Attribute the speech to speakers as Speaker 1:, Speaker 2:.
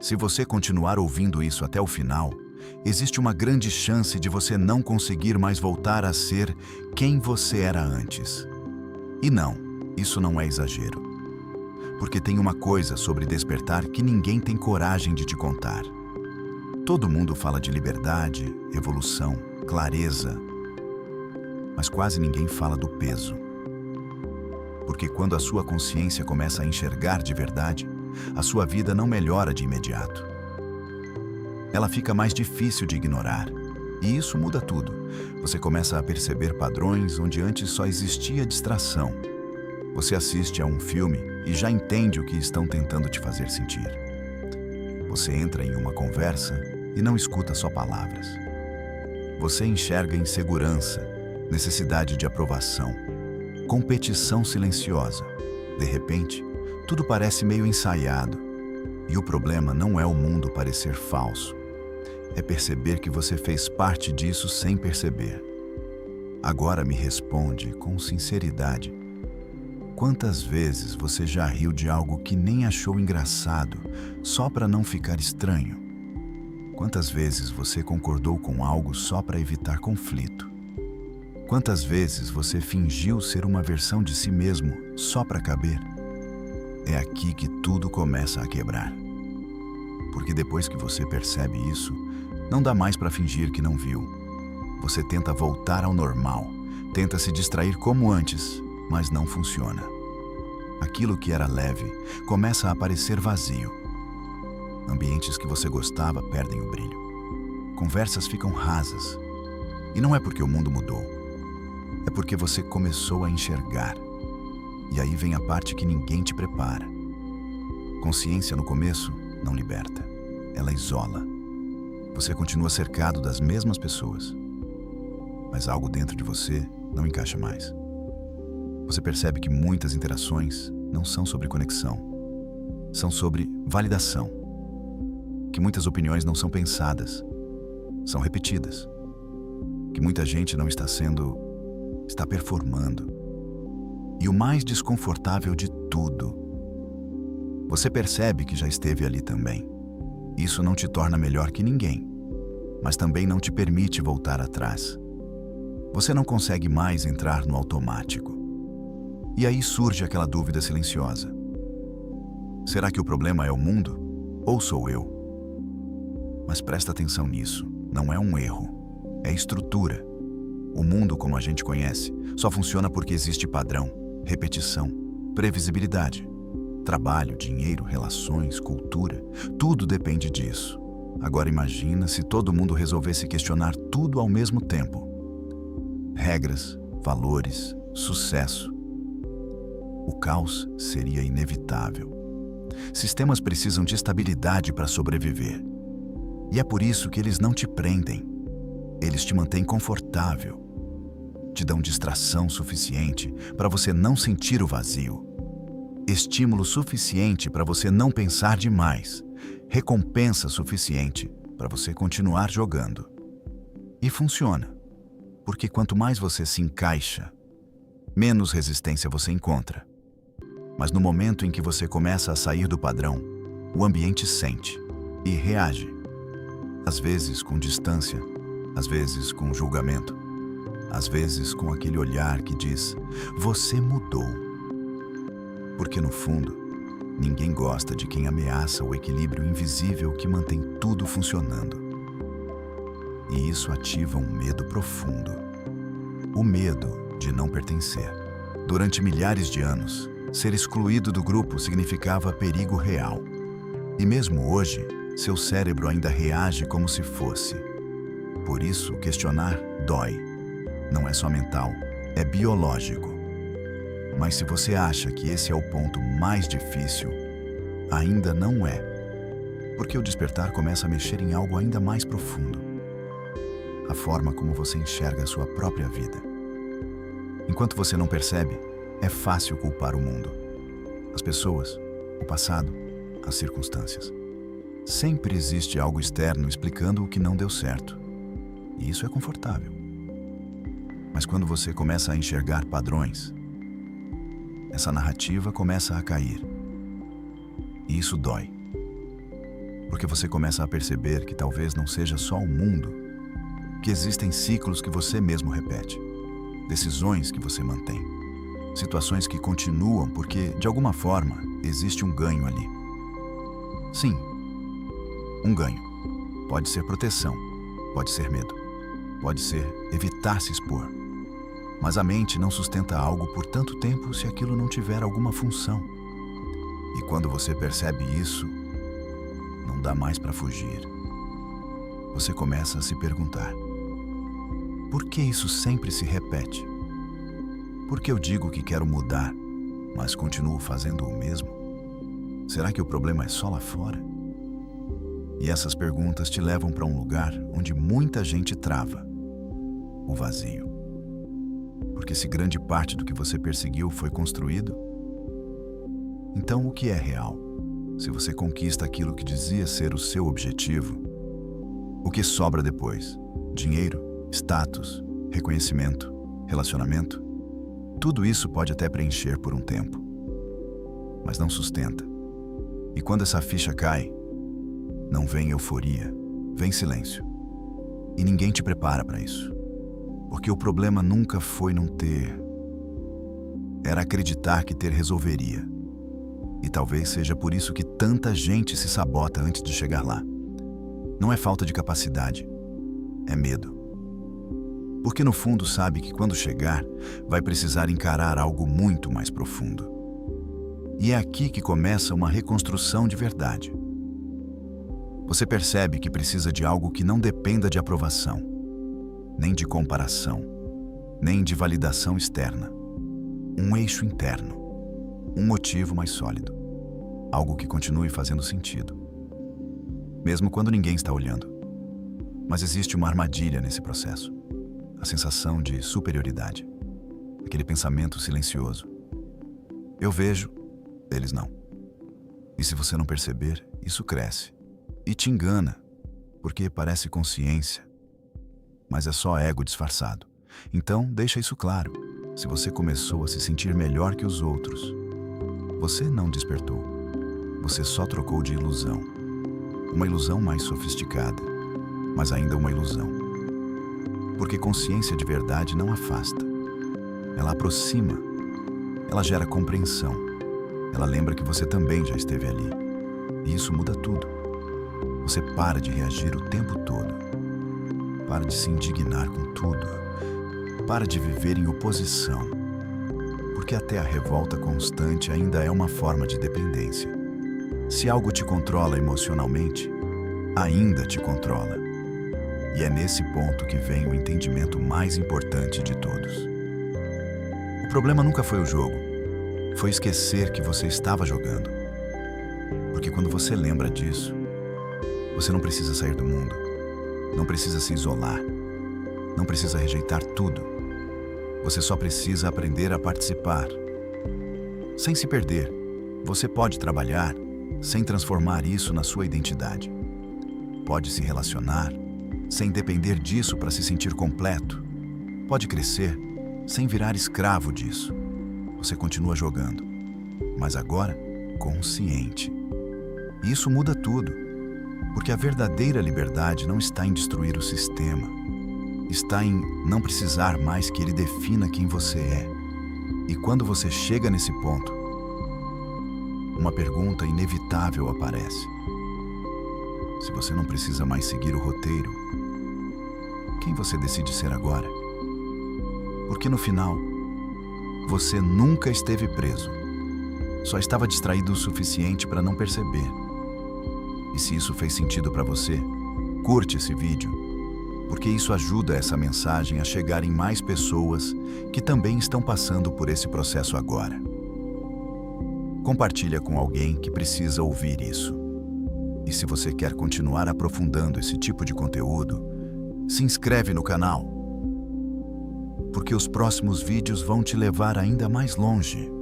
Speaker 1: Se você continuar ouvindo isso até o final, existe uma grande chance de você não conseguir mais voltar a ser quem você era antes. E não, isso não é exagero. Porque tem uma coisa sobre despertar que ninguém tem coragem de te contar. Todo mundo fala de liberdade, evolução, clareza, mas quase ninguém fala do peso. Porque quando a sua consciência começa a enxergar de verdade, a sua vida não melhora de imediato. Ela fica mais difícil de ignorar. E isso muda tudo. Você começa a perceber padrões onde antes só existia distração. Você assiste a um filme e já entende o que estão tentando te fazer sentir. Você entra em uma conversa e não escuta só palavras. Você enxerga insegurança, necessidade de aprovação, competição silenciosa. De repente, tudo parece meio ensaiado. E o problema não é o mundo parecer falso. É perceber que você fez parte disso sem perceber. Agora me responde com sinceridade. Quantas vezes você já riu de algo que nem achou engraçado, só para não ficar estranho? Quantas vezes você concordou com algo só para evitar conflito? Quantas vezes você fingiu ser uma versão de si mesmo só para caber? É aqui que tudo começa a quebrar. Porque depois que você percebe isso, não dá mais para fingir que não viu. Você tenta voltar ao normal, tenta se distrair como antes, mas não funciona. Aquilo que era leve começa a parecer vazio. Ambientes que você gostava perdem o brilho. Conversas ficam rasas. E não é porque o mundo mudou. É porque você começou a enxergar. E aí vem a parte que ninguém te prepara. Consciência no começo não liberta. Ela isola. Você continua cercado das mesmas pessoas. Mas algo dentro de você não encaixa mais. Você percebe que muitas interações não são sobre conexão. São sobre validação. Que muitas opiniões não são pensadas. São repetidas. Que muita gente não está performando. E o mais desconfortável de tudo, você percebe que já esteve ali também. Isso não te torna melhor que ninguém, mas também não te permite voltar atrás. Você não consegue mais entrar no automático. E aí surge aquela dúvida silenciosa. Será que o problema é o mundo ou sou eu? Mas presta atenção nisso, não é um erro, é estrutura. O mundo como a gente conhece só funciona porque existe padrão, repetição, previsibilidade. Trabalho, dinheiro, relações, cultura, tudo depende disso. Agora imagina se todo mundo resolvesse questionar tudo ao mesmo tempo. Regras, valores, sucesso. O caos seria inevitável. Sistemas precisam de estabilidade para sobreviver. E é por isso que eles não te prendem. Eles te mantêm confortável. Te dão distração suficiente para você não sentir o vazio. Estímulo suficiente para você não pensar demais. Recompensa suficiente para você continuar jogando. E funciona. Porque quanto mais você se encaixa, menos resistência você encontra. Mas no momento em que você começa a sair do padrão, o ambiente sente e reage. Às vezes com distância, às vezes com julgamento, às vezes com aquele olhar que diz: você mudou. Porque no fundo, ninguém gosta de quem ameaça o equilíbrio invisível que mantém tudo funcionando. E isso ativa um medo profundo. O medo de não pertencer. Durante milhares de anos, ser excluído do grupo significava perigo real. E mesmo hoje, seu cérebro ainda reage como se fosse. Por isso, questionar dói. Não é só mental, é biológico. Mas se você acha que esse é o ponto mais difícil, ainda não é. Porque o despertar começa a mexer em algo ainda mais profundo. A forma como você enxerga a sua própria vida. Enquanto você não percebe, é fácil culpar o mundo. As pessoas, o passado, as circunstâncias. Sempre existe algo externo explicando o que não deu certo. E isso é confortável. Mas quando você começa a enxergar padrões, essa narrativa começa a cair. E isso dói. Porque você começa a perceber que talvez não seja só o mundo, que existem ciclos que você mesmo repete, decisões que você mantém, situações que continuam porque, de alguma forma, existe um ganho ali. Sim, um ganho. Pode ser proteção, pode ser medo, pode ser evitar se expor. Mas a mente não sustenta algo por tanto tempo se aquilo não tiver alguma função. E quando você percebe isso, não dá mais para fugir. Você começa a se perguntar: por que isso sempre se repete? Por que eu digo que quero mudar, mas continuo fazendo o mesmo? Será que o problema é só lá fora? E essas perguntas te levam para um lugar onde muita gente trava: o vazio. Porque se grande parte do que você perseguiu foi construído, então o que é real? Se você conquista aquilo que dizia ser o seu objetivo, o que sobra depois? Dinheiro, status, reconhecimento, relacionamento? Tudo isso pode até preencher por um tempo, mas não sustenta. E quando essa ficha cai, não vem euforia, vem silêncio. E ninguém te prepara para isso. Porque o problema nunca foi não ter. Era acreditar que ter resolveria. E talvez seja por isso que tanta gente se sabota antes de chegar lá. Não é falta de capacidade, é medo. Porque no fundo sabe que quando chegar, vai precisar encarar algo muito mais profundo. E é aqui que começa uma reconstrução de verdade. Você percebe que precisa de algo que não dependa de aprovação, nem de comparação, nem de validação externa. Um eixo interno, um motivo mais sólido, algo que continue fazendo sentido, mesmo quando ninguém está olhando. Mas existe uma armadilha nesse processo, a sensação de superioridade, aquele pensamento silencioso. Eu vejo, eles não. E se você não perceber, isso cresce e te engana, porque parece consciência, mas é só ego disfarçado. Então, deixa isso claro. Se você começou a se sentir melhor que os outros, você não despertou. Você só trocou de ilusão. Uma ilusão mais sofisticada, mas ainda uma ilusão. Porque consciência de verdade não afasta. Ela aproxima. Ela gera compreensão. Ela lembra que você também já esteve ali. E isso muda tudo. Você para de reagir o tempo todo. Para de se indignar com tudo. Para de viver em oposição. Porque até a revolta constante ainda é uma forma de dependência. Se algo te controla emocionalmente, ainda te controla. E é nesse ponto que vem o entendimento mais importante de todos. O problema nunca foi o jogo. Foi esquecer que você estava jogando. Porque quando você lembra disso, você não precisa sair do mundo. Não precisa se isolar. Não precisa rejeitar tudo. Você só precisa aprender a participar. Sem se perder, você pode trabalhar sem transformar isso na sua identidade. Pode se relacionar sem depender disso para se sentir completo. Pode crescer sem virar escravo disso. Você continua jogando, mas agora consciente. E isso muda tudo, porque a verdadeira liberdade não está em destruir o sistema. Está em não precisar mais que ele defina quem você é. E quando você chega nesse ponto, uma pergunta inevitável aparece. Se você não precisa mais seguir o roteiro, quem você decide ser agora? Porque no final, você nunca esteve preso. Só estava distraído o suficiente para não perceber. E se isso fez sentido para você, curte esse vídeo, porque isso ajuda essa mensagem a chegar em mais pessoas que também estão passando por esse processo agora. Compartilha com alguém que precisa ouvir isso. E se você quer continuar aprofundando esse tipo de conteúdo, se inscreve no canal, porque os próximos vídeos vão te levar ainda mais longe.